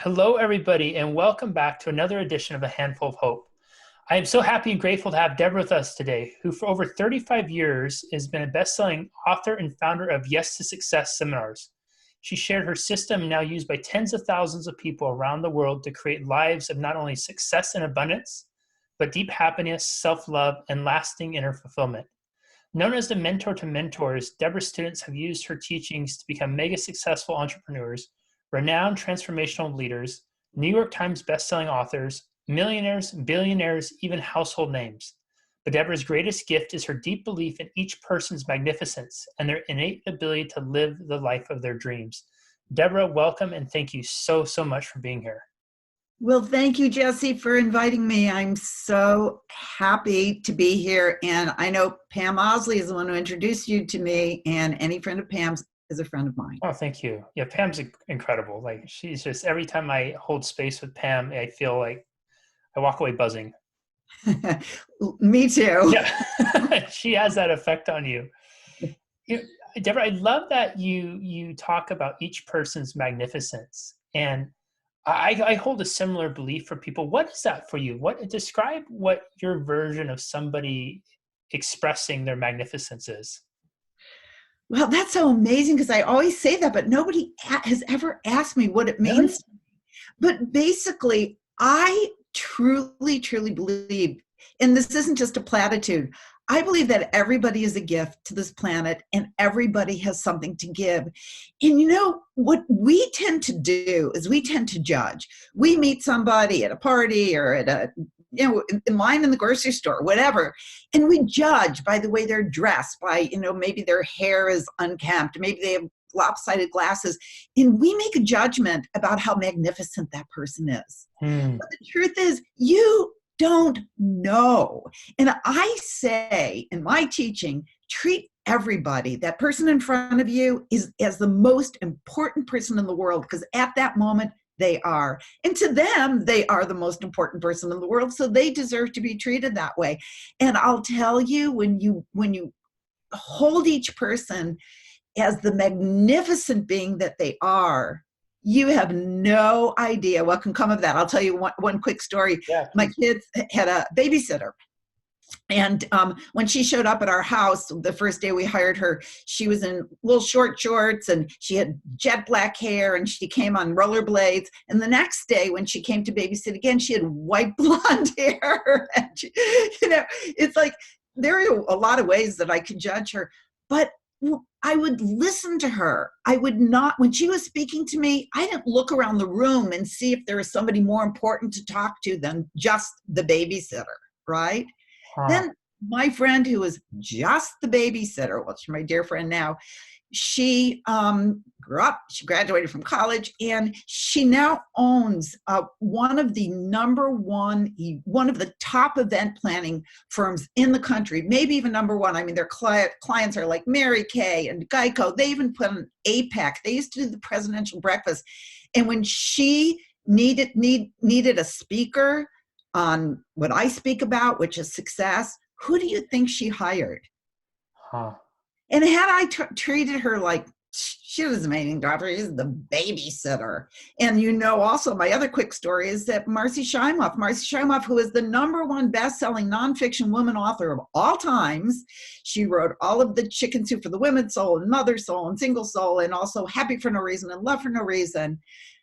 Hello, everybody, and welcome back to another edition of A Handful of Hope. I am so happy and grateful to have Debra with us today, who for over 35 years has been a best-selling author and founder of Yes to Success seminars. She shared her system now used by tens of thousands of people around the world to create lives of not only success and abundance, but deep happiness, self-love, and lasting inner fulfillment. Known as the mentor to mentors, Debra's students have used her teachings to become mega successful entrepreneurs, renowned transformational leaders, New York Times bestselling authors, millionaires, billionaires, even household names. But Debra's greatest gift is her deep belief in each person's magnificence and their innate ability to live the life of their dreams. Debra, welcome, and thank you so much for being here. Well, thank you, Jesse, for inviting me. I'm so happy to be here. And I know Pam Osley is the one who introduced you to me, and any friend of Pam's is a friend of mine. Oh, thank you. Yeah, Pam's incredible. Like, she's just, every time I hold space with Pam, I feel like I walk away buzzing. Me too. Yeah, she has that effect on you. Debra, I love that you talk about each person's magnificence. And I hold a similar belief for people. What is that for you? Describe what your version of somebody expressing their magnificence is. Well, that's so amazing because I always say that, but nobody has ever asked me what it means. Really? But basically, I truly believe, and this isn't just a platitude, I believe that everybody is a gift to this planet and everybody has something to give. And you know, what we tend to do is we tend to judge. We meet somebody at a party or at a, in line in the grocery store, whatever, and we judge by the way they're dressed, by, maybe their hair is unkempt, maybe they have lopsided glasses, and we make a judgment about how magnificent that person is. But the truth is, you don't know. And I say in my teaching, treat everybody, that person in front of you, is as the most important person in the world, because at that moment they are. And to them, they are the most important person in the world, so they deserve to be treated that way. And I'll tell you, when you hold each person as the magnificent being that they are, you have no idea what can come of that. I'll tell you one quick story. Yeah, my kids had a babysitter. And when she showed up at our house, the first day we hired her, she was in little short shorts and she had jet black hair and she came on rollerblades. And the next day when she came to babysit again, she had white blonde hair. And she, it's like, there are a lot of ways that I could judge her, but I would listen to her. I would not, when she was speaking to me, I didn't look around the room and see if there was somebody more important to talk to than just the babysitter, right? Then my friend, who was just the babysitter, well, she's my dear friend now, she grew up, she graduated from college, and she now owns one of the top event planning firms in the country, maybe even number one. I mean, their clients are like Mary Kay and Geico. They even put on APEC. They used to do the presidential breakfast. And when she needed a speaker on what I speak about, which is success, who do you think she hired? And had I treated her like she was an amazing daughter, she's the babysitter. And also my other quick story is that Marcy Shimoff, who is the #1 best-selling nonfiction woman author of all times, she wrote all of the Chicken Soup for the Women's Soul and Mother Soul and Single Soul, and also Happy for No Reason and Love for No Reason.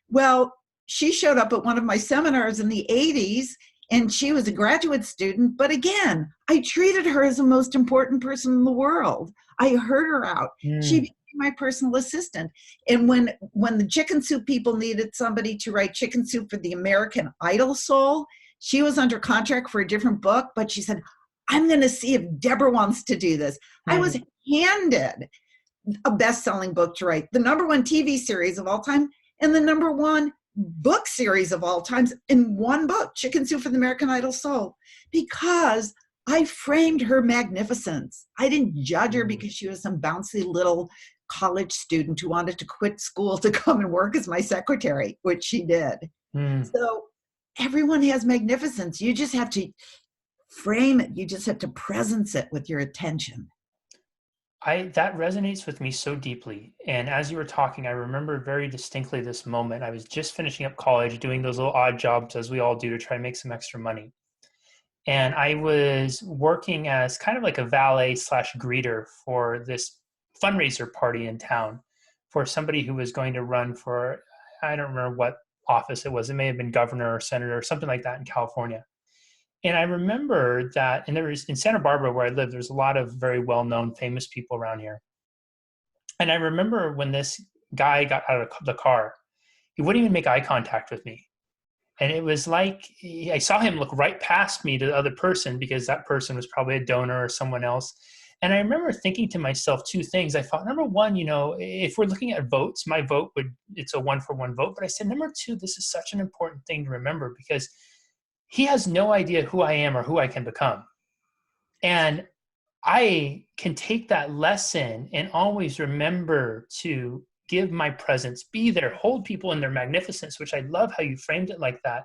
Well, she showed up at one of my seminars in the 80s, and she was a graduate student. But again, I treated her as the most important person in the world. I heard her out. She became my personal assistant. And when the Chicken Soup people needed somebody to write Chicken Soup for the American Idol Soul, she was under contract for a different book, but she said, I'm going to see if Debra wants to do this. I was handed a best-selling book to write, the #1 TV series of all time, and the #1 book series of all times in one book, Chicken Soup for the American Idol Soul, because I framed her magnificence. I didn't judge her because she was some bouncy little college student who wanted to quit school to come and work as my secretary, which she did. So everyone has magnificence. You just have to frame it. You just have to presence it with your attention. That resonates with me so deeply. And as you were talking, I remember very distinctly this moment. I was just finishing up college, doing those little odd jobs as we all do to try to make some extra money. And I was working as kind of like a valet slash greeter for this fundraiser party in town for somebody who was going to run for, I don't remember what office it was. It may have been governor or senator or something like that in California. And I remember that, and there was in Santa Barbara where I live, there's a lot of very well-known, famous people around here. And I remember when this guy got out of the car, he wouldn't even make eye contact with me. And it was like I saw him look right past me to the other person because that person was probably a donor or someone else. And I remember thinking to myself two things. I thought, number one, if we're looking at votes, my vote it's a 1-for-1 vote. But I said, number two, this is such an important thing to remember because he has no idea who I am or who I can become. And I can take that lesson and always remember to give my presence, be there, hold people in their magnificence, which I love how you framed it like that,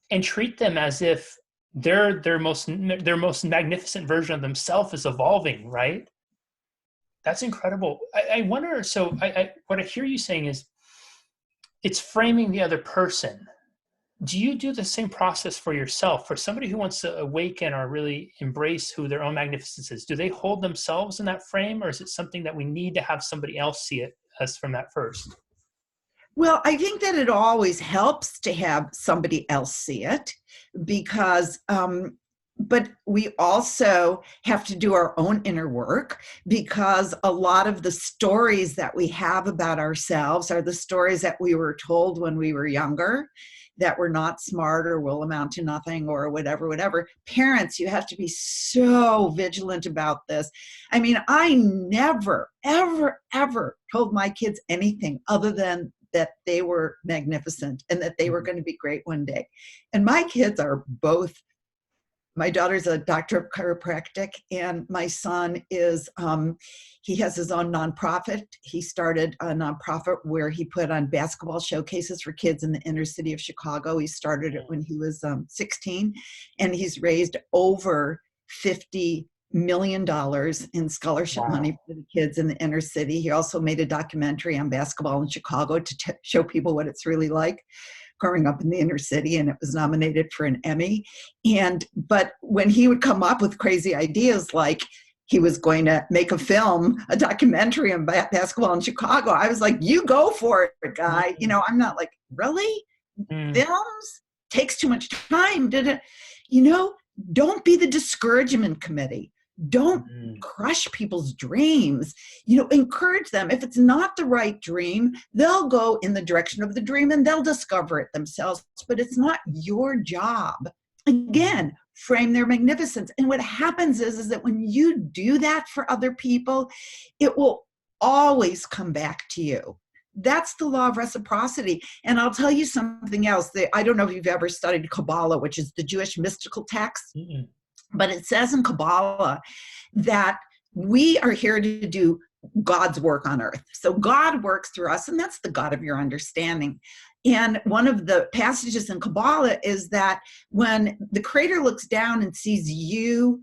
and treat them as if their most magnificent version of themselves is evolving, right? That's incredible. I wonder, so what I hear you saying is it's framing the other person. Do you do the same process for yourself? For somebody who wants to awaken or really embrace who their own magnificence is, do they hold themselves in that frame, or is it something that we need to have somebody else see it as from that first? Well, I think that it always helps to have somebody else see it because, but we also have to do our own inner work because a lot of the stories that we have about ourselves are the stories that we were told when we were younger, that we're not smart or will amount to nothing or whatever. Parents, you have to be so vigilant about this. I mean, I never, ever told my kids anything other than that they were magnificent and that they were going to be great one day. And my kids are both. My daughter's a doctor of chiropractic, and my son is, he has his own nonprofit. He started a nonprofit where he put on basketball showcases for kids in the inner city of Chicago. He started it when he was 16, and he's raised over $50 million in scholarship money for the kids in the inner city. He also made a documentary on basketball in Chicago to show people what it's really like growing up in the inner city, and it was nominated for an Emmy. But when he would come up with crazy ideas like he was going to make a documentary on basketball in Chicago, I was like, you go for it, guy. I'm not like, really? Films? Takes too much time. Don't be the discouragement committee. Don't crush people's dreams. Encourage them. If it's not the right dream, they'll go in the direction of the dream and they'll discover it themselves. But it's not your job. Again, frame their magnificence. And what happens is that when you do that for other people, it will always come back to you. That's the law of reciprocity. And I'll tell you something else. I don't know if you've ever studied Kabbalah, which is the Jewish mystical text. But it says in Kabbalah that we are here to do God's work on earth. So God works through us, and that's the God of your understanding. And one of the passages in Kabbalah is that when the Creator looks down and sees you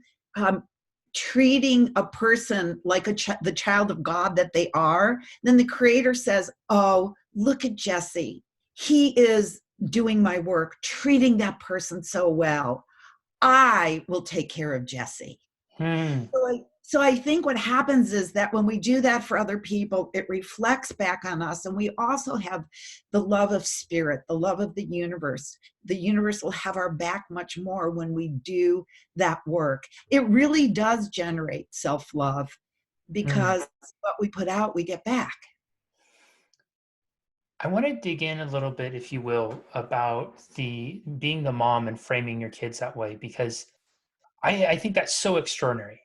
treating a person like the child of God that they are, then the Creator says, oh, look at Jesse. He is doing my work, treating that person so well. I will take care of Jesse. So I think what happens is that when we do that for other people, it reflects back on us. And we also have the love of spirit, the love of the universe. The universe will have our back much more when we do that work. It really does generate self-love because what we put out, we get back. I want to dig in a little bit, if you will, about being the mom and framing your kids that way, because I think that's so extraordinary.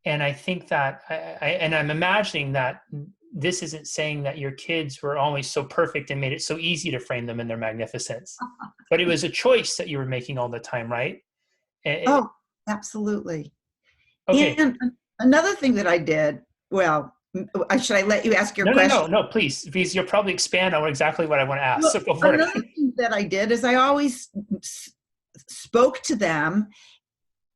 And I think that, and I'm imagining that this isn't saying that your kids were always so perfect and made it so easy to frame them in their magnificence, but it was a choice that you were making all the time, right? Oh, absolutely. Okay. And another thing that I did, well, should I let you ask your question? No, please, because you'll probably expand on exactly what I want to ask. So go for it. Another thing that I did is I always spoke to them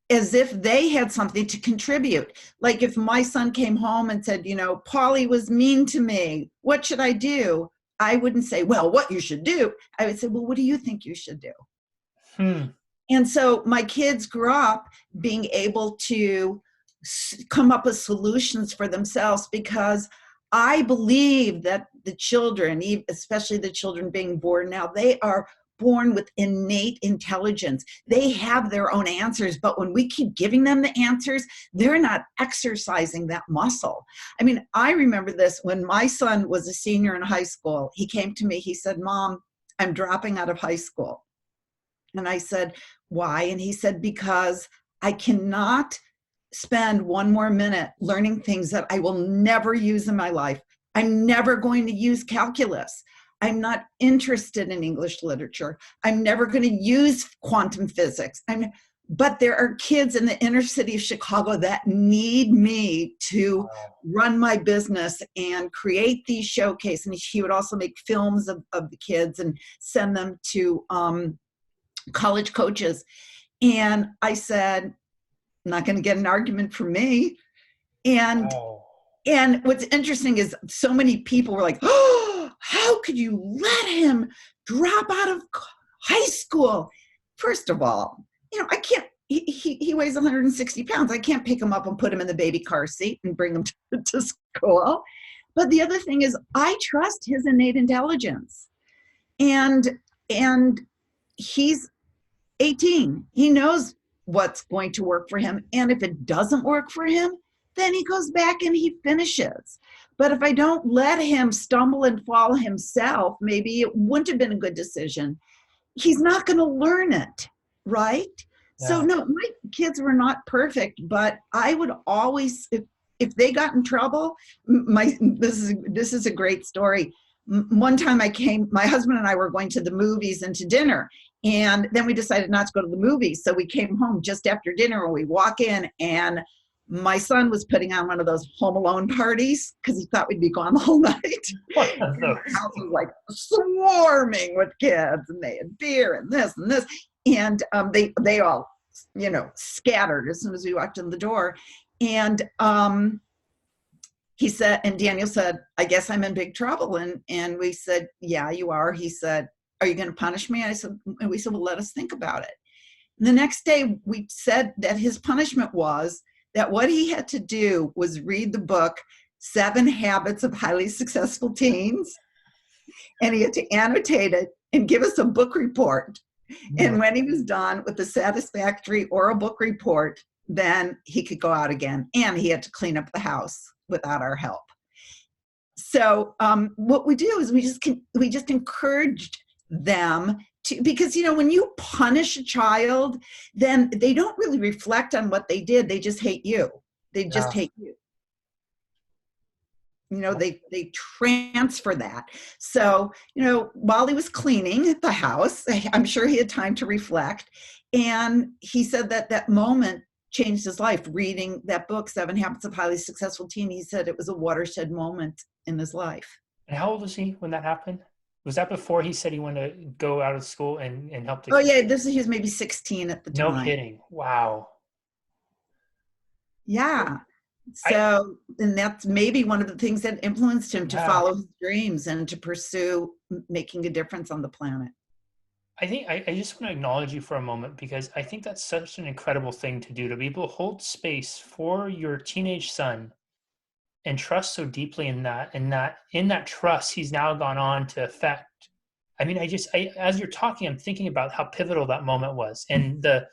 as if they had something to contribute. Like if my son came home and said, Polly was mean to me, what should I do? I wouldn't say, well, what you should do. I would say, well, what do you think you should do? And so my kids grew up being able to come up with solutions for themselves, because I believe that the children, especially the children being born now, they are born with innate intelligence. They have their own answers, but when we keep giving them the answers, they're not exercising that muscle. I mean, I remember this when my son was a senior in high school. He came to me, he said, Mom, I'm dropping out of high school. And I said, why? And he said, because I cannot spend one more minute learning things that I will never use in my life. I'm never going to use calculus. I'm not interested in English literature. I'm never going to use quantum physics. But there are kids in the inner city of Chicago that need me to run my business and create these showcases. And he would also make films of the kids and send them to college coaches. And I said, I'm not going to get an argument from me. And what's interesting is so many people were like, oh, how could you let him drop out of high school? First of all, I can't, he weighs 160 pounds. I can't pick him up and put him in the baby car seat and bring him to school. But the other thing is, I trust his innate intelligence. And he's 18. He knows what's going to work for him. And if it doesn't work for him, then he goes back and he finishes. But if I don't let him stumble and fall himself, maybe it wouldn't have been a good decision. He's not going to learn it, right? Yeah. So no, my kids were not perfect, but I would always, if they got in trouble, this is a great story. One time my husband and I were going to the movies and to dinner, and then we decided not to go to the movies. So we came home just after dinner, and we walk in, and my son was putting on one of those Home Alone parties because he thought we'd be gone the whole night. The house was like swarming with kids, and they had beer and this and this. And they all, scattered as soon as we walked in the door. And he said, and Daniel said, I guess I'm in big trouble. And we said, yeah, you are. He said, are you going to punish me? And we said, well, let us think about it. And the next day we said that his punishment was that what he had to do was read the book, 7 Habits of Highly Successful Teens. And he had to annotate it and give us a book report. And when he was done with the satisfactory oral book report, then he could go out again. And he had to clean up the house without our help. So what we do is we just encouraged them to, because, when you punish a child, then they don't really reflect on what they did. They just hate you. They just hate you. They transfer that. So, while he was cleaning the house, I'm sure he had time to reflect. And he said that moment changed his life, reading that book, 7 Habits of Highly Successful Teen. He said it was a watershed moment in his life. And how old was he when that happened? Was that before he said he wanted to go out of school and help the kids? Yeah, he was maybe 16 at the time. No kidding. Wow. Yeah. So, and that's maybe one of the things that influenced him to follow his dreams and to pursue making a difference on the planet. I think I just want to acknowledge you for a moment, because I think that's such an incredible thing to do, to be able to hold space for your teenage son and trust so deeply in that, and that in that trust, he's now gone on to affect. I mean, as you're talking, I'm thinking about how pivotal that moment was, and the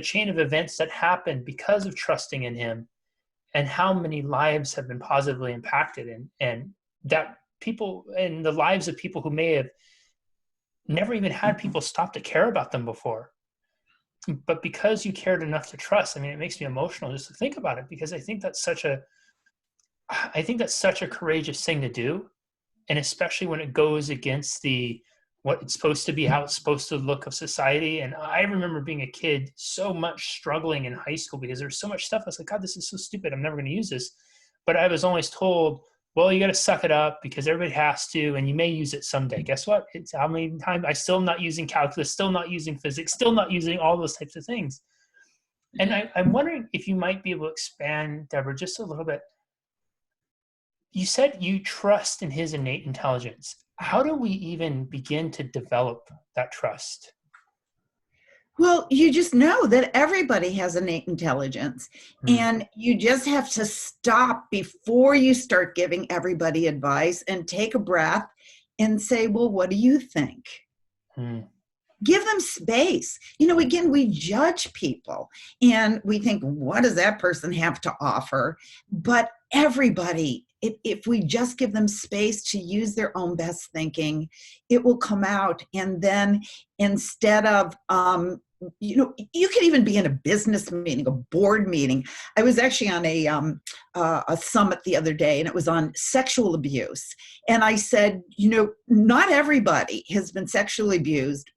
chain of events that happened because of trusting in him, and how many lives have been positively impacted, and that people, and the lives of people who may have never even had people stop to care about them before. But because you cared enough to trust, I mean, it makes me emotional just to think about it, because I think that's such a courageous thing to do. And especially when it goes against what it's supposed to be, how it's supposed to look of society. And I remember being a kid so much struggling in high school because there's so much stuff. I was like, God, this is so stupid. I'm never going to use this. But I was always told, well, you got to suck it up because everybody has to, and you may use it someday. Guess what? It's how many times I still am not using calculus, still not using physics, still not using all those types of things. And I'm wondering if you might be able to expand, Deborah, just a little bit. You said you trust in his innate intelligence. How do we even begin to develop that trust? Well, you just know that everybody has innate intelligence, Hmm. and you just have to stop before you start giving everybody advice and take a breath and say, well, what do you think? Hmm. Give them space. Again, we judge people and we think, what does that person have to offer? But everybody, if we just give them space to use their own best thinking, it will come out. And then instead of, you could even be in a business meeting, a board meeting. I was actually on a summit the other day, and it was on sexual abuse. And I said, not everybody has been sexually abused,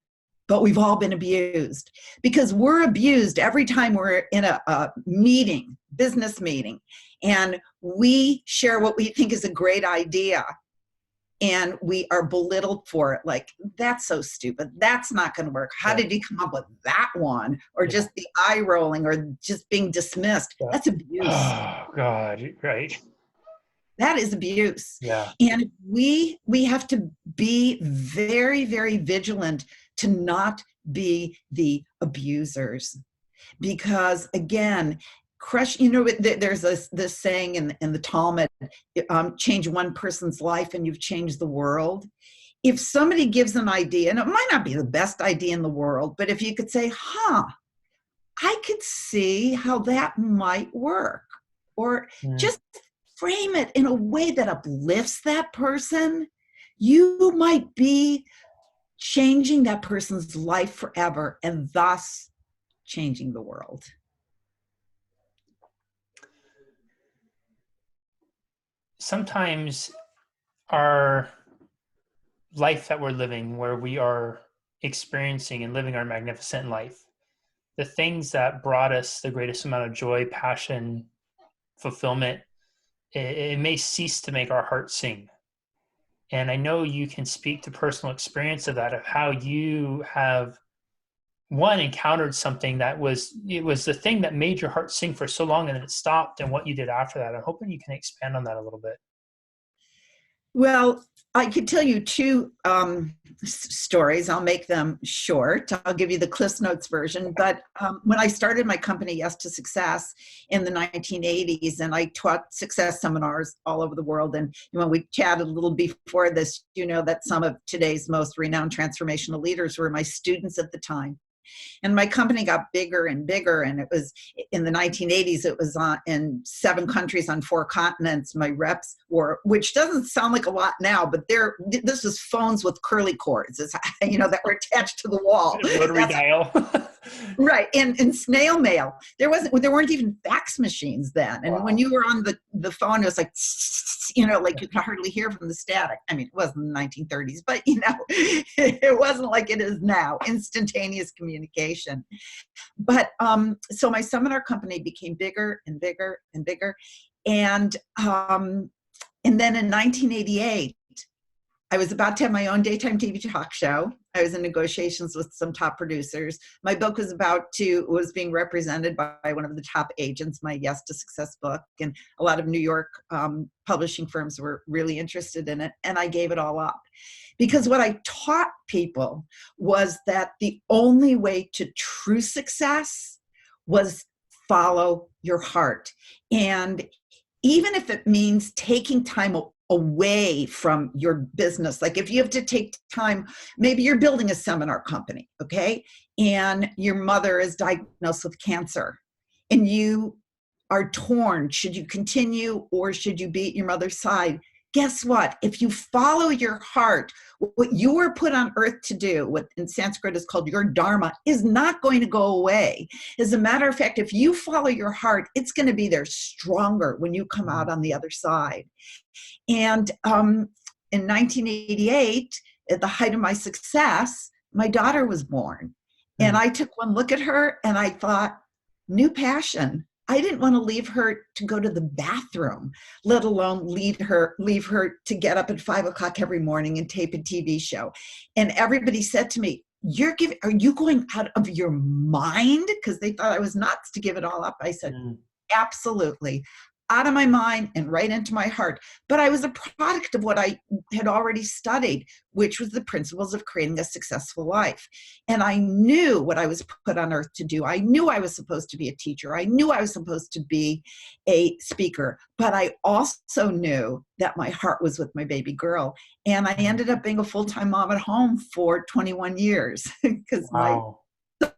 but we've all been abused, because we're abused every time we're in a meeting, business meeting, and we share what we think is a great idea, and we are belittled for it. Like, that's so stupid. That's not going to work. How Yeah. did you come up with that one? Or Yeah. just the eye rolling, or just being dismissed. Yeah. That's abuse. Oh God. Right. That is abuse. Yeah. And we have to be very, very vigilant to not be the abusers. Because again, there's this saying in the Talmud, change one person's life and you've changed the world. If somebody gives an idea, and it might not be the best idea in the world, but if you could say, I could see how that might work, or Mm. just frame it in a way that uplifts that person, you might be changing that person's life forever, and thus changing the world. Sometimes our life that we're living, where we are experiencing and living our magnificent life, the things that brought us the greatest amount of joy, passion, fulfillment, it may cease to make our hearts sing. And I know you can speak to personal experience of that, of how you have encountered something that was the thing that made your heart sing for so long, and then it stopped, and what you did after that. I'm hoping you can expand on that a little bit. Well, I could tell you two stories. I'll make them short. I'll give you the Cliff Notes version. But when I started my company, Yes to Success, in the 1980s, and I taught success seminars all over the world. And when we chatted a little before this, that some of today's most renowned transformational leaders were my students at the time. And my company got bigger and bigger. And it was in the 1980s, it was in 7 countries on 4 continents. My reps were, which doesn't sound like a lot now, but this was phones with curly cords, that were attached to the wall. Rotary dial. Right. And snail mail. There weren't even fax machines then. And Wow. when you were on the phone, it was like, like you could hardly hear from the static. I mean, it wasn't the 1930s, but it wasn't like it is now, instantaneous communication. But so my seminar company became bigger and bigger and bigger. And then in 1988, I was about to have my own daytime TV talk show. I was in negotiations with some top producers. My book was being represented by one of the top agents, my Yes to Success book, and a lot of New York publishing firms were really interested in it, and I gave it all up. Because what I taught people was that the only way to true success was follow your heart. And even if it means taking time away from your business, like if you have to take time, maybe you're building a seminar company, okay? And your mother is diagnosed with cancer and you are torn. Should you continue or should you be at your mother's side? Guess what? If you follow your heart, what you were put on earth to do, what in Sanskrit is called your dharma, is not going to go away. As a matter of fact, if you follow your heart, it's going to be there stronger when you come out on the other side. And in 1988, at the height of my success, my daughter was born. And I took one look at her and I thought, new passion. I didn't want to leave her to go to the bathroom, let alone leave her to get up at 5 o'clock every morning and tape a TV show. And everybody said to me, are you going out of your mind? Because they thought I was nuts to give it all up. I said, Mm. absolutely. Out of my mind and right into my heart. But I was a product of what I had already studied, which was the principles of creating a successful life. And I knew what I was put on earth to do. I knew I was supposed to be a teacher. I knew I was supposed to be a speaker. But I also knew that my heart was with my baby girl. And I Mm. ended up being a full-time mom at home for 21 years because my Wow.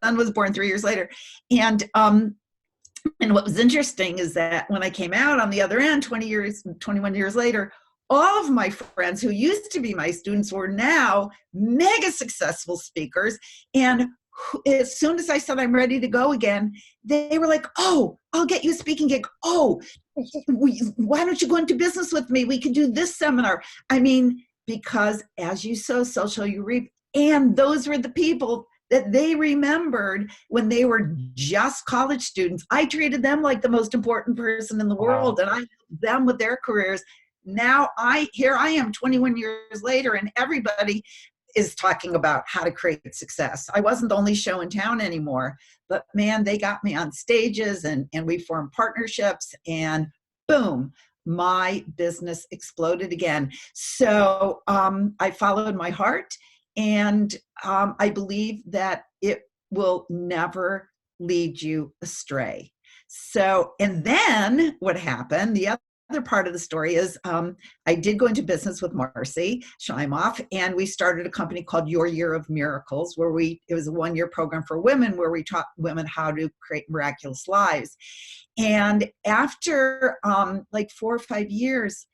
son was born 3 years later. And what was interesting is that when I came out on the other end 21 years later, all of my friends who used to be my students were now mega successful speakers. And as soon as I said I'm ready to go again, they were like, oh, I'll get you a speaking gig. Oh, why don't you go into business with me? We could do this seminar. I mean, because as you sow, so shall you reap. And those were the people that they remembered when they were just college students. I treated them like the most important person in the world, Wow. and I helped them with their careers. Now here I am 21 years later, and everybody is talking about how to create success. I wasn't the only show in town anymore, but man, they got me on stages and we formed partnerships, and boom, my business exploded again. So I followed my heart, and I believe that it will never lead you astray. So, and then what happened, the other part of the story is I did go into business with Marcy Scheimoff, and we started a company called Your Year of Miracles, where it was a 1-year program for women where we taught women how to create miraculous lives. And after like 4 or 5 years,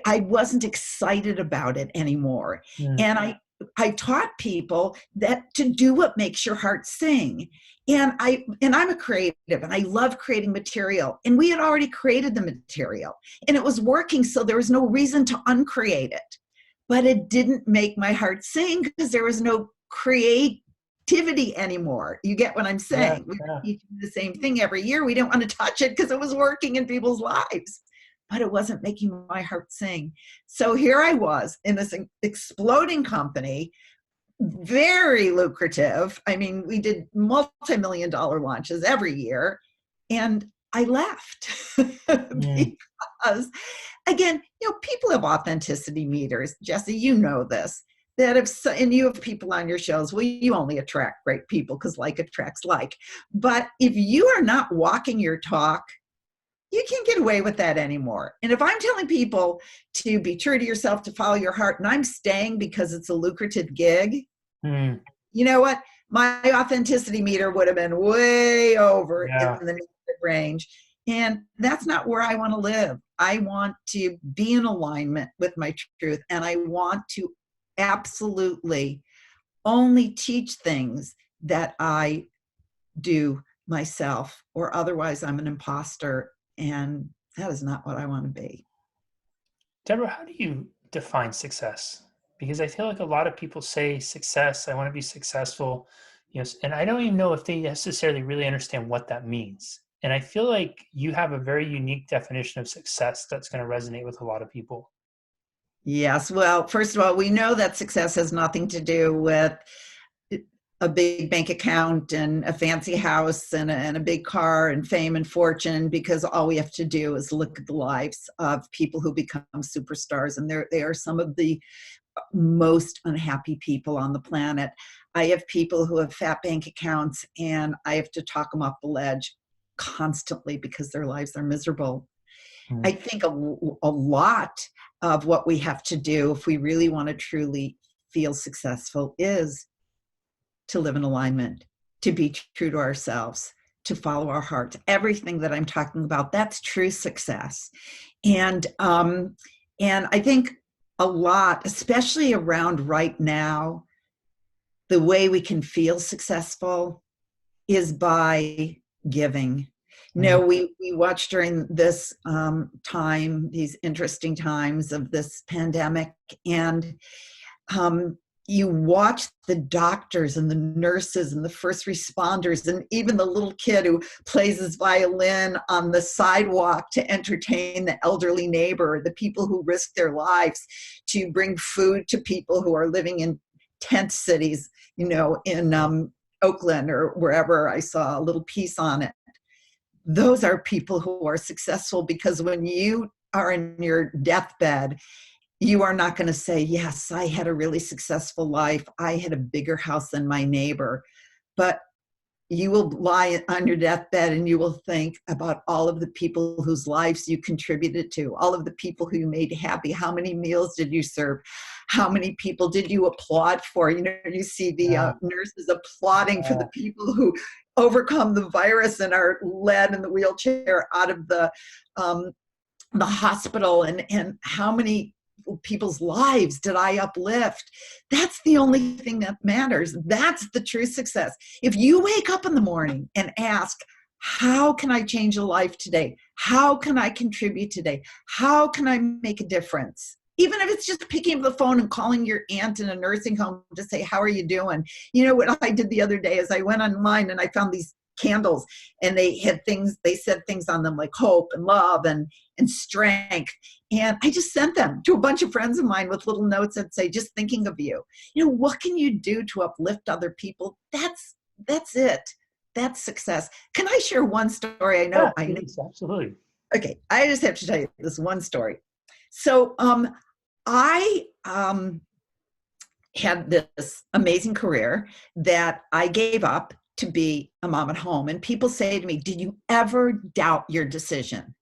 I wasn't excited about it anymore. Mm. And I taught people that to do what makes your heart sing. And I'm a creative, and I love creating material. And we had already created the material, and it was working, so there was no reason to uncreate it. But it didn't make my heart sing because there was no creativity anymore. You get what I'm Yeah. saying? Yeah. We do the same thing every year. We didn't want to touch it because it was working in people's lives, but it wasn't making my heart sing. So here I was in this exploding company, very lucrative. I mean, we did multi-million-dollar launches every year, and I left Mm. because, again, people have authenticity meters. Jesse, you know this. That and you have people on your shows, well, you only attract great people because like attracts like. But if you are not walking your talk, you can't get away with that anymore. And if I'm telling people to be true to yourself, to follow your heart, and I'm staying because it's a lucrative gig, Mm. you know what? My authenticity meter would have been way over in Yeah. the negative range. And that's not where I want to live. I want to be in alignment with my truth. And I want to absolutely only teach things that I do myself, or otherwise I'm an imposter. And that is not what I want to be. Deborah, how do you define success? Because I feel like a lot of people say success, I want to be successful, and I don't even know if they necessarily really understand what that means. And I feel like you have a very unique definition of success that's going to resonate with a lot of people. Yes. Well, first of all, we know that success has nothing to do with a big bank account and a fancy house and a big car and fame and fortune, because all we have to do is look at the lives of people who become superstars. And they are some of the most unhappy people on the planet. I have people who have fat bank accounts, and I have to talk them off the ledge constantly because their lives are miserable. Mm. I think a lot of what we have to do if we really want to truly feel successful is to live in alignment, to be true to ourselves, to follow our hearts. Everything that I'm talking about, that's true success. And I think a lot, especially around right now, the way we can feel successful is by giving. Mm. We watched during this time, these interesting times of this pandemic, and you watch the doctors and the nurses and the first responders and even the little kid who plays his violin on the sidewalk to entertain the elderly neighbor, the people who risk their lives to bring food to people who are living in tent cities, in Oakland or wherever. I saw a little piece on it. Those are people who are successful, because when you are in your deathbed, you are not going to say, yes, I had a really successful life, I had a bigger house than my neighbor. But you will lie on your deathbed and you will think about all of the people whose lives you contributed to, all of the people who you made happy. How many meals did you serve? How many people did you applaud for? You see the nurses applauding for the people who overcome the virus and are led in the wheelchair out of the hospital, and how many people's lives did I uplift? That's the only thing that matters. That's the true success. If you wake up in the morning and ask, how can I change a life today? How can I contribute today? How can I make a difference? Even if it's just picking up the phone and calling your aunt in a nursing home to say, how are you doing? What I did the other day is I went online and I found these candles, and they said things on them like hope and love and strength. And I just sent them to a bunch of friends of mine with little notes that say, just thinking of you. What can you do to uplift other people? That's it. That's success. Can I share one story? I know. Please, absolutely. Okay. I just have to tell you this one story. So, I had this amazing career that I gave up to be a mom at home. And people say to me, did you ever doubt your decision?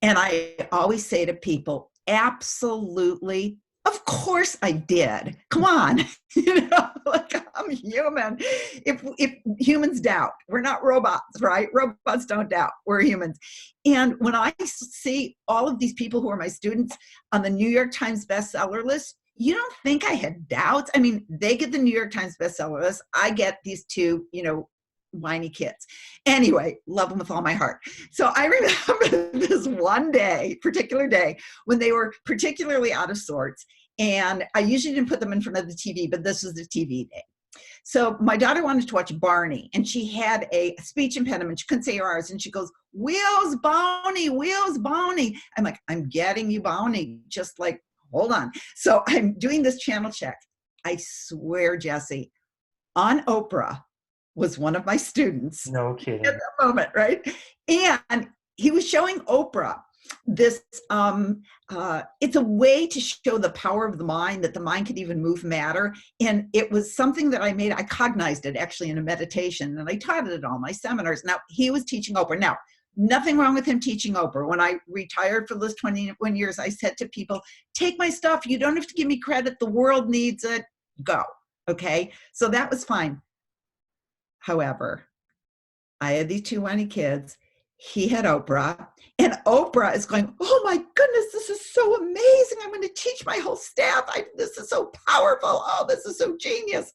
And I always say to people, absolutely. Of course I did. Come on. I'm human. If humans doubt, we're not robots, right? Robots don't doubt. We're humans. And when I see all of these people who are my students on the New York Times bestseller list, you don't think I had doubts? I mean, they get the New York Times bestseller list. I get these two, whiny kids. Anyway, love them with all my heart. So I remember this one particular day, when they were particularly out of sorts. And I usually didn't put them in front of the TV, but this was the TV day. So my daughter wanted to watch Barney, and she had a speech impediment. She couldn't say her R's, and she goes, Wheels Boney, Wheels Boney. I'm like, I'm getting you Boney. Just like, hold on. So I'm doing this channel check. I swear, Jesse, on Oprah was one of my students. No kidding. At that moment, right? And he was showing Oprah this, it's a way to show the power of the mind, that the mind could even move matter. And it was something that I cognized it actually in a meditation, and I taught it at all my seminars. Now, he was teaching Oprah. Now, nothing wrong with him teaching Oprah. When I retired for those 21 years, I said to people, take my stuff. You don't have to give me credit. The world needs it. Go. Okay. So that was fine. However, I had these two whiny kids. He had Oprah, and Oprah is going, oh my goodness, this is so amazing. I'm going to teach my whole staff. This is so powerful. Oh, this is so genius.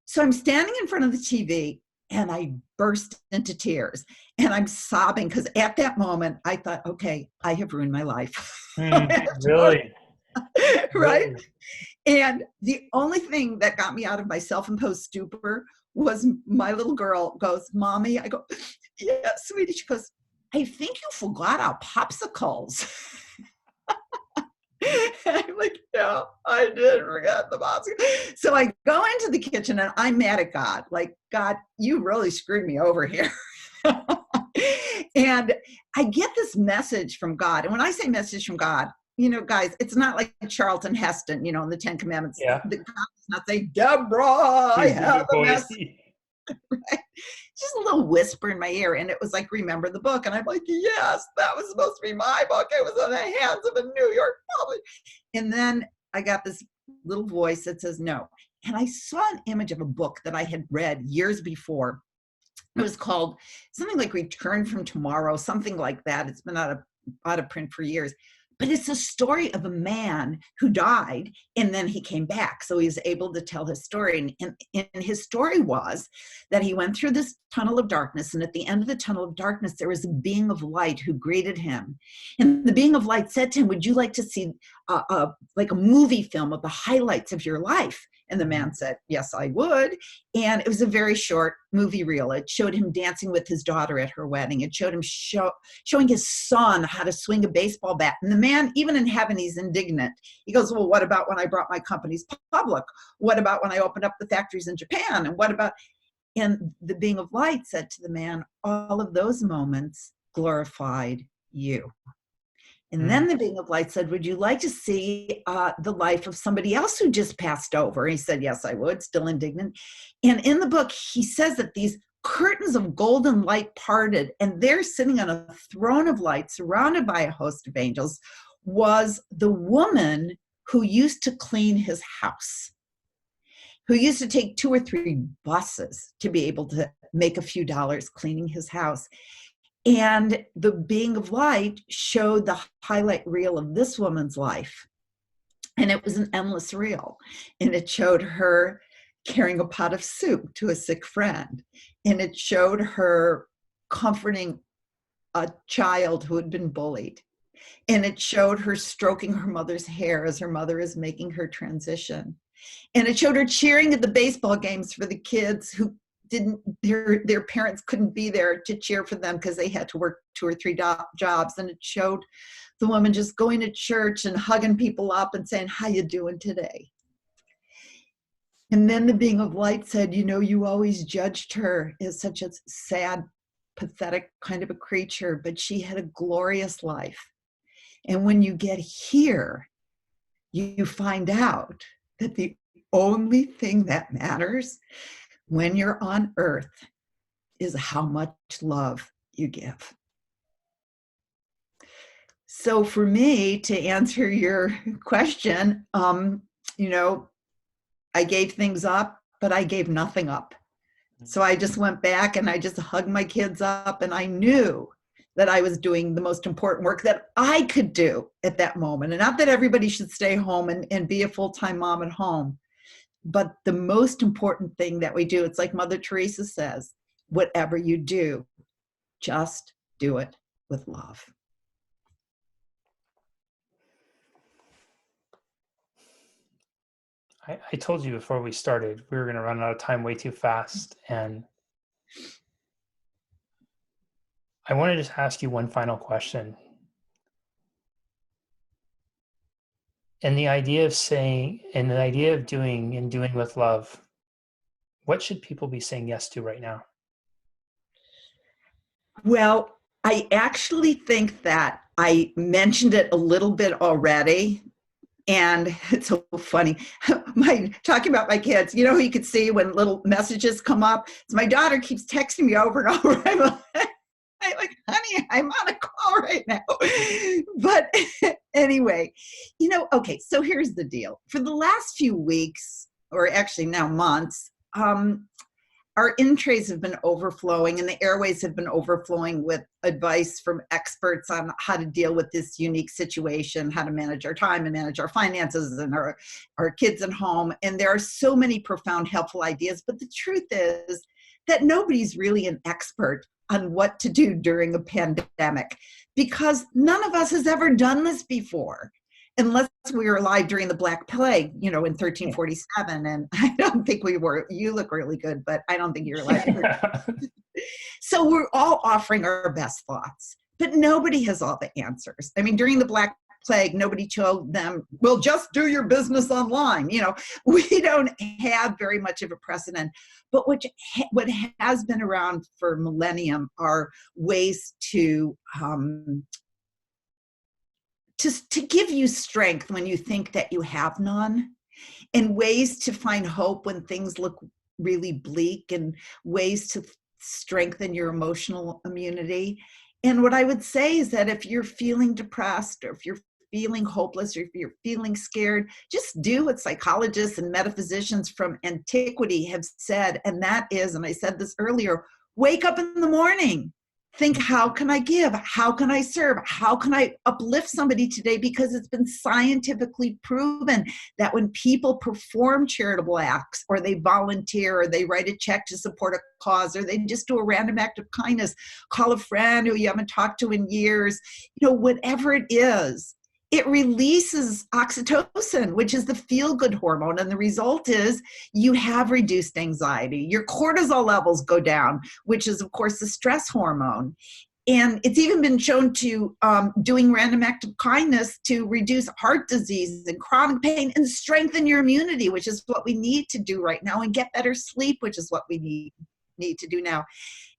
So I'm standing in front of the TV, and I burst into tears, and I'm sobbing, because at that moment I thought, okay, I have ruined my life. Really? Right? Really? And the only thing that got me out of my self-imposed stupor was my little girl goes, Mommy. I go, yeah, sweetie. She goes, I think you forgot our popsicles. I'm like, yeah, I did forget the popsicles. So I go into the kitchen, and I'm mad at God. Like, God, you really screwed me over here. And I get this message from God. And when I say message from God, guys, it's not like Charlton Heston, in the 10 Commandments. Yeah. God does not say, Deborah, I have a message. Right? Just a little whisper in my ear. And it was like, remember the book. And I'm like, yes, that was supposed to be my book. It was in the hands of a New York publisher. And then I got this little voice that says no. And I saw an image of a book that I had read years before. It was called something like Return from Tomorrow, something like that. It's been out of print for years. But it's a story of a man who died, and then he came back. So he was able to tell his story. And his story was that he went through this tunnel of darkness. And at the end of the tunnel of darkness, there was a being of light who greeted him. And the being of light said to him, would you like to see like a movie film of the highlights of your life? And the man said, yes, I would. And it was a very short movie reel. It showed him dancing with his daughter at her wedding. It showed him showing his son how to swing a baseball bat. And the man, even in heaven, he's indignant. He goes, well, what about when I brought my companies public? What about when I opened up the factories in Japan? And what about, and the being of light said to the man, all of those moments glorified you. And then the being of light said, would you like to see the life of somebody else who just passed over? And he said, yes, I would, still indignant. And in the book, he says that these curtains of golden light parted, and there sitting on a throne of light, surrounded by a host of angels, was the woman who used to clean his house, who used to take 2 or 3 buses to be able to make a few dollars cleaning his house. And the being of light showed the highlight reel of this woman's life. And it was an endless reel. And it showed her carrying a pot of soup to a sick friend. And it showed her comforting a child who had been bullied. And it showed her stroking her mother's hair as her mother is making her transition. And it showed her cheering at the baseball games for the kids who didn't, their parents couldn't be there to cheer for them because they had to work 2 or 3 jobs. And it showed the woman just going to church and hugging people up and saying, how you doing today? And then the being of light said, you know, you always judged her as such a sad, pathetic kind of a creature, but she had a glorious life. And when you get here, you find out that the only thing that matters when you're on earth is how much love you give. So for me, to answer your question, you know, I gave things up, but I gave nothing up. So I just went back and I just hugged my kids up, and I knew that I was doing the most important work that I could do at that moment. And not that everybody should stay home and be a full-time mom at home, but the most important thing that we do, it's like Mother Teresa says, whatever you do, just do it with love. I told you before we started, we were going to run out of time way too fast. And I want to just ask you one final question. And the idea of saying, and the idea of doing and doing with love, what should people be saying yes to right now? Well, I actually think that I mentioned it a little bit already. And it's so funny, talking about my kids, you know, you could see when little messages come up. So my daughter keeps texting me over and over. I'm like, honey, I'm on a call right now. But anyway, you know, okay, so here's the deal. For the last few weeks, or actually now months, our in-trays have been overflowing and the airways have been overflowing with advice from experts on how to deal with this unique situation, how to manage our time and manage our finances and our kids at home. And there are so many profound, helpful ideas. But the truth is that nobody's really an expert on what to do during a pandemic, because none of us has ever done this before. Unless we were alive during the Black Plague, you know, in 1347. And I don't think we were. You look really good, but I don't think you're alive. So we're all offering our best thoughts, but nobody has all the answers. I mean, during the Black Plague, nobody told them, well, just do your business online. You know, we don't have very much of a precedent. But what has been around for millennium are ways to give you strength when you think that you have none, and ways to find hope when things look really bleak, and ways to strengthen your emotional immunity. And what I would say is that if you're feeling depressed, or if you're feeling hopeless, or if you're feeling scared, just do what psychologists and metaphysicians from antiquity have said. And that is, and I said this earlier, wake up in the morning. Think, how can I give? How can I serve? How can I uplift somebody today? Because it's been scientifically proven that when people perform charitable acts, or they volunteer, or they write a check to support a cause, or they just do a random act of kindness, call a friend who you haven't talked to in years, you know, whatever it is, it releases oxytocin, which is the feel-good hormone. And the result is you have reduced anxiety. Your cortisol levels go down, which is, of course, the stress hormone. And it's even been shown to doing random act of kindness to reduce heart disease and chronic pain and strengthen your immunity, which is what we need to do right now, and get better sleep, which is what we need to do now.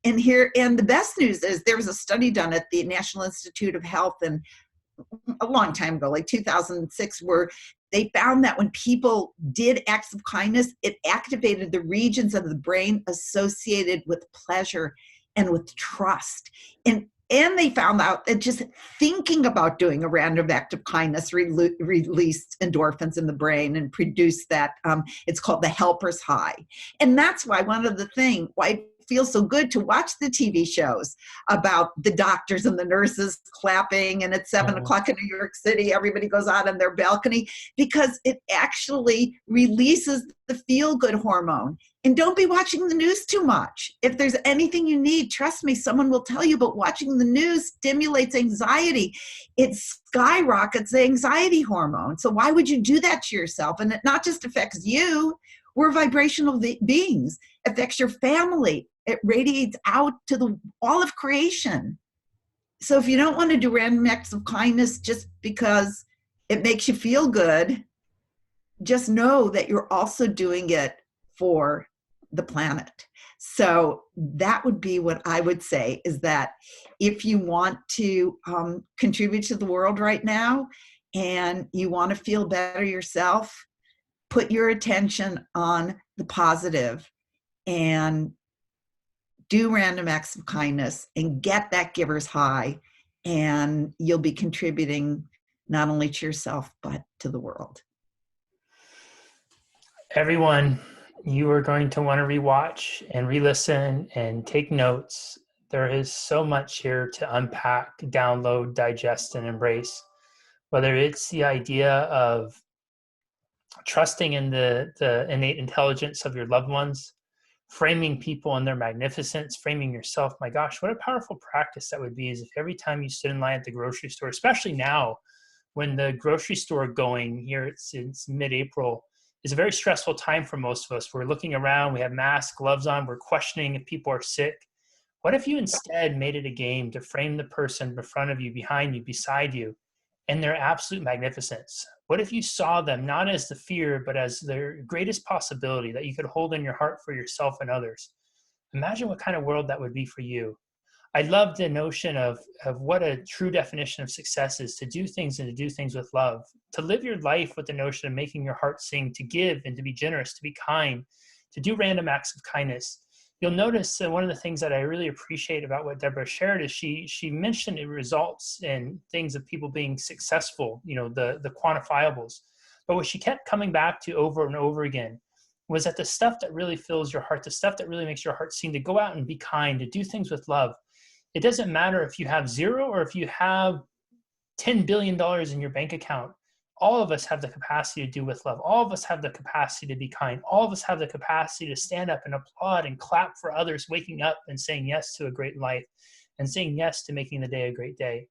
And the best news is there was a study done at the National Institute of Health and a long time ago, like 2006, where they found that when people did acts of kindness, it activated the regions of the brain associated with pleasure and with trust. And they found out that just thinking about doing a random act of kindness released endorphins in the brain and produced that, it's called the helper's high. And that's why why it feels so good to watch the TV shows about the doctors and the nurses clapping, and at 7:00 in New York City, everybody goes out on their balcony, because it actually releases the feel-good hormone. And don't be watching the news too much. If there's anything you need, trust me, someone will tell you, but watching the news stimulates anxiety. It skyrockets the anxiety hormone. So why would you do that to yourself? And it not just affects you, we're vibrational beings. It affects your family. It radiates out to all of creation. So if you don't want to do random acts of kindness just because it makes you feel good, just know that you're also doing it for the planet. So that would be what I would say, is that if you want to contribute to the world right now and you want to feel better yourself, put your attention on the positive and do random acts of kindness and get that giver's high, and you'll be contributing not only to yourself, but to the world. Everyone, you are going to want to rewatch and re-listen and take notes. There is so much here to unpack, download, digest, and embrace. Whether it's the idea of trusting in the innate intelligence of your loved ones, framing people in their magnificence, framing yourself. My gosh, what a powerful practice that would be, is if every time you stood in line at the grocery store, especially now when the grocery store going here, it's mid-April, is a very stressful time for most of us. We're looking around, we have masks, gloves on, we're questioning if people are sick. What if you instead made it a game to frame the person in front of you, behind you, beside you, and their absolute magnificence? What if you saw them not as the fear, but as their greatest possibility that you could hold in your heart for yourself and others? Imagine what kind of world that would be for you. I love the notion of what a true definition of success is: to do things and to do things with love, to live your life with the notion of making your heart sing, to give and to be generous, to be kind, to do random acts of kindness. You'll notice that one of the things that I really appreciate about what Debra shared is she mentioned it results in things of people being successful, the quantifiables. But what she kept coming back to over and over again was that the stuff that really fills your heart, the stuff that really makes your heart sing, to go out and be kind, to do things with love. It doesn't matter if you have zero or if you have $10 billion in your bank account. All of us have the capacity to do with love. All of us have the capacity to be kind. All of us have the capacity to stand up and applaud and clap for others waking up and saying yes to a great life and saying yes to making the day a great day.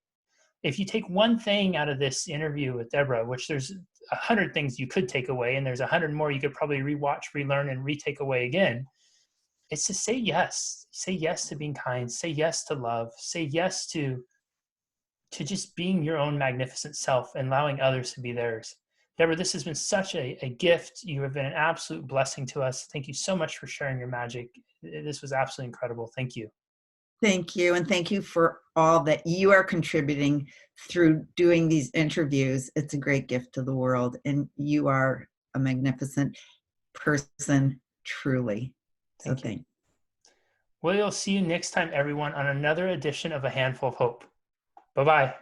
If you take one thing out of this interview with Debra, which there's 100 things you could take away, and there's 100 more you could probably rewatch, relearn, and retake away again, it's to say yes. Say yes to being kind. Say yes to love. Say yes to just being your own magnificent self and allowing others to be theirs. Debra, this has been such a gift. You have been an absolute blessing to us. Thank you so much for sharing your magic. This was absolutely incredible. Thank you. Thank you. And thank you for all that you are contributing through doing these interviews. It's a great gift to the world. And you are a magnificent person, truly. So thank you. We'll see you next time, everyone, on another edition of A Handful of Hope. Bye-bye.